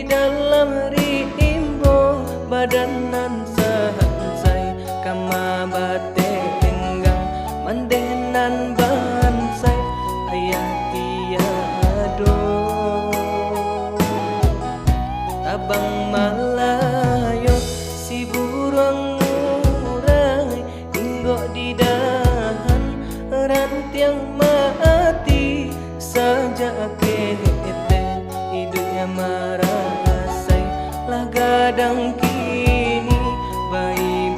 dalam rimbo badanan sahansai kama bate enggang mandenan bansai ayah tiado tabang malayo si burung murai inggo di dahan rantiang mati saja kete hidupnya marasai lah gadang kini bayi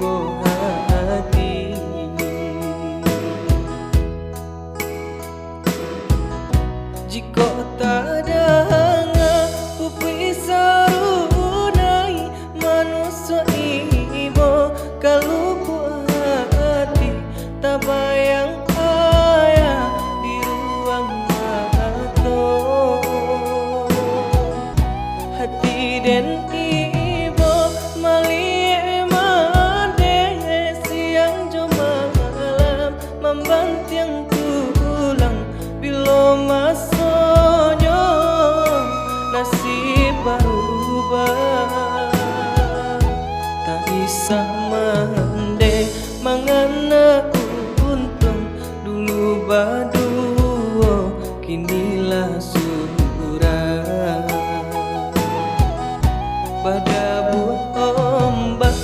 hati jika tak ada pupi sarunai manusia ibo kalau hati tak bayang ayah di ruang mato hati dan ibo mali mande siang jo malam membantiang tulang bilo masonyo nasib berubah tak bisa mande mangana untung dulu baduo kinilah surah badabu ombak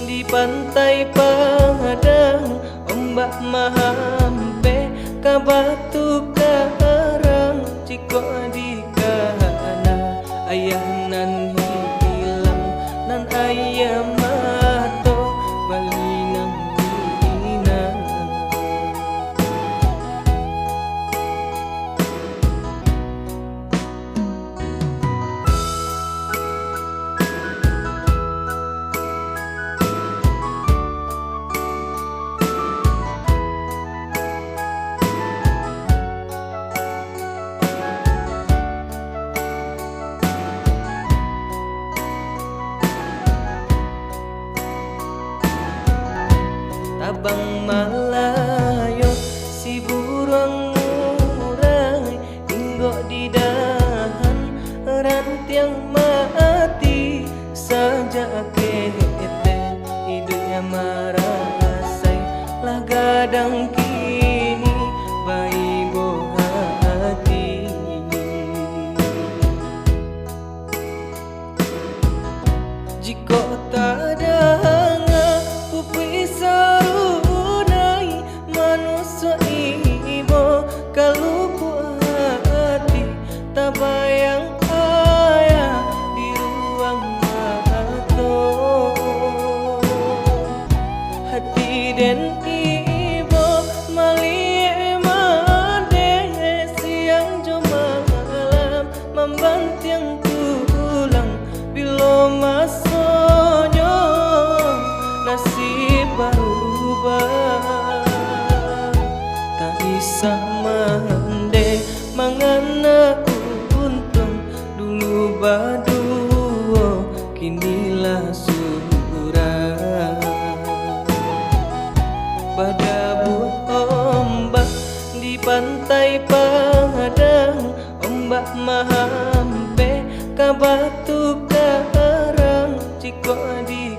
di pantai Padang ombak mahampe ka batu karang ciko di kana ayah nan hilang nan ayah mato bali nang ina tabang malayo si burung murai inggo di dahan rantiang mati saja kete hidupnya marasai lah gadang kini bayi hati jika tak ada pupi sarunai manusia ibo kalau hati tak bayang ayah di ruang mato hati dan ibo mali mande siang jo malam membantiang tulang bilo masonyo nasib berubah tak bisa mande mangana untung dulu baduo kinilah surah badabu ombak di pantai Padang ombak mahampe ka batu karang ciko di